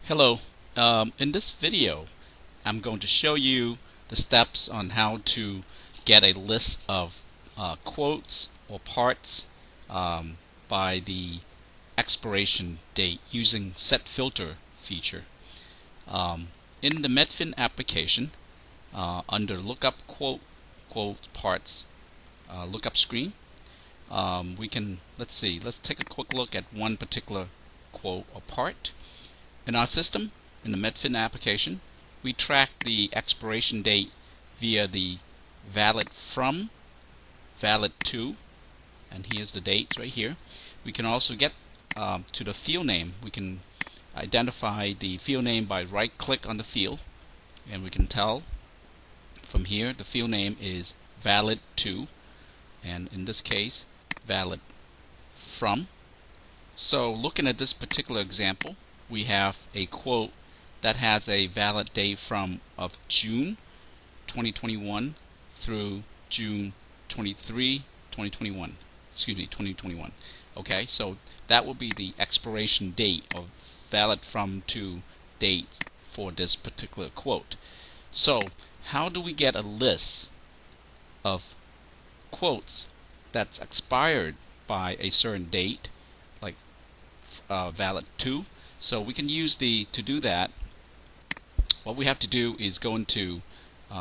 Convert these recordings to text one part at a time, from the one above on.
Hello. In this video, I'm going to show you the steps on how to get a list of quotes or parts by the expiration date using set filter feature. In the Medfin application, under lookup quote parts lookup screen, let's take a quick look at one particular quote or part. In our system, in the Medfin application, we track the expiration date via the valid from, valid to, and here's the dates right here. We can also get to the field name. We can identify the field name by right-click on the field, and we can tell from here the field name is valid to, and in this case, valid from. So looking at this particular example, we have a quote that has a valid date of June 2021 through June 2021. Okay, so that will be the expiration date of valid from to date for this particular quote. So how do we get a list of quotes that's expired by a certain date, like valid to? So we can use to do that, what we have to do is go into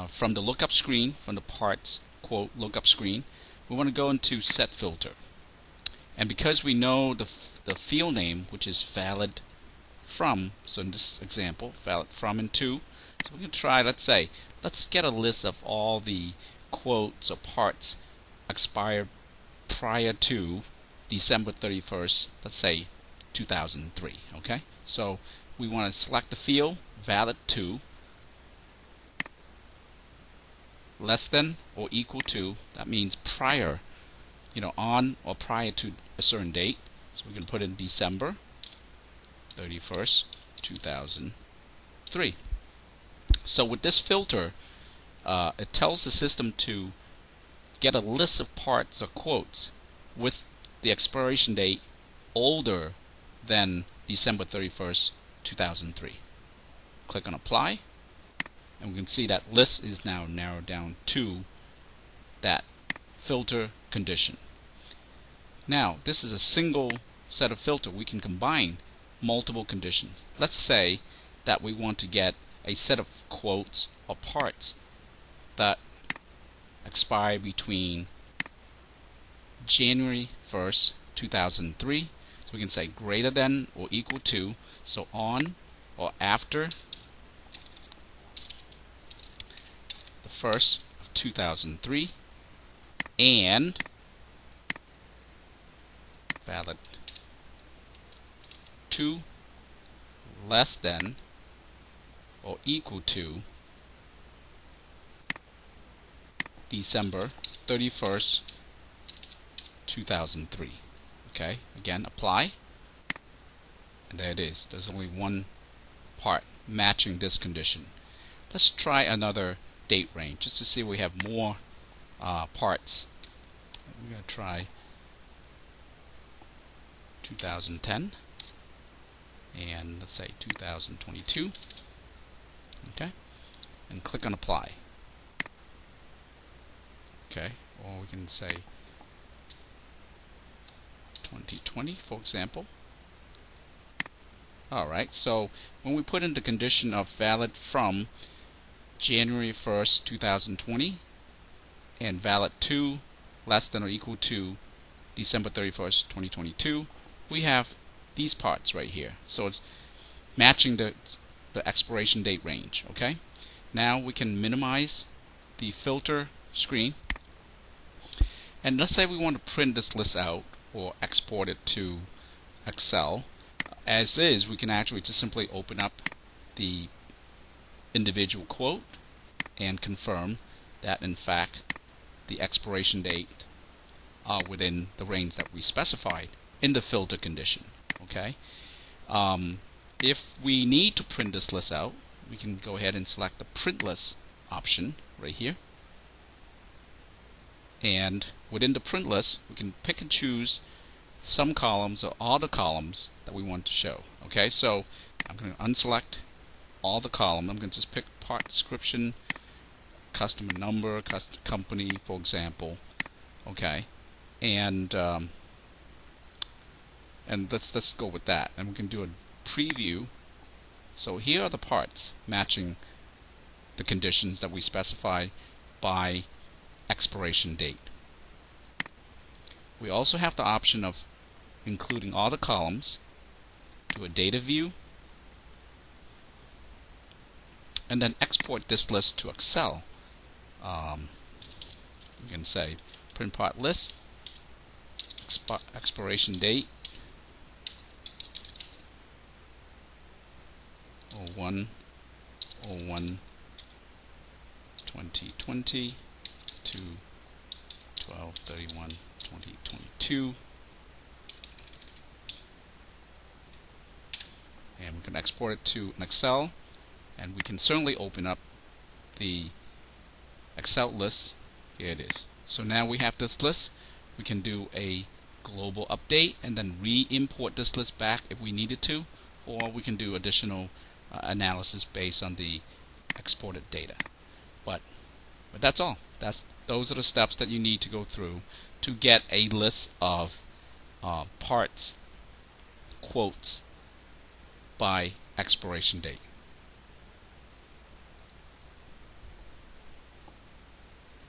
from the lookup screen, from the parts quote lookup screen, we want to go into set filter. And because we know the field name, which is valid from, so in this example, valid from and to, so we're going to try, let's get a list of all the quotes or parts expired prior to December 31st, let's say 2003. Okay, so we want to select the field valid to, less than or equal to, that means prior, on or prior to a certain date. So we can put in December 31st 2003. So with this filter, it tells the system to get a list of parts or quotes with the expiration date older than December 31st 2003. Click on apply, and we can see that list is now narrowed down to that filter condition. Now this is a single set of filter. We can combine multiple conditions. Let's say that we want to get a set of quotes or parts that expire between January 1st 2003. So we can say greater than or equal to, so on or after the 1st of 2003, and valid to, less than or equal to December 31st 2003. Okay, again apply, and there it is. There's only one part matching this condition. Let's try another date range just to see if we have more parts. We're going to try 2010, and let's say 2022. Okay, and click on apply. Okay, or we can say 2020, for example. Alright, so when we put in the condition of valid from January 1st 2020 and valid to, less than or equal to December 31st 2022, we have these parts right here. So it's matching the expiration date range. Okay, now we can minimize the filter screen, and let's say we want to print this list out or export it to Excel. As is, we can actually just simply open up the individual quote and confirm that in fact the expiration date are within the range that we specified in the filter condition. Okay, if we need to print this list out, we can go ahead and select the print list option right here, and within the print list we can pick and choose some columns or all the columns that we want to show. Okay, so I'm going to unselect all the column. I'm going to just pick part description, customer number, company, for example. Okay, and let's go with that. And we can do a preview. So here are the parts matching the conditions that we specify by expiration date. We also have the option of including all the columns, do a data view, and then export this list to Excel. You can say print part list, expiration date, 01/01/2020 to 12/31/2022, and we can export it to an Excel, and we can certainly open up the Excel list. Here it is. So now we have this list. We can do a global update and then re-import this list back if we needed to, or we can do additional analysis based on the exported data. But that's all. Those are the steps that you need to go through to get a list of parts quotes by expiration date.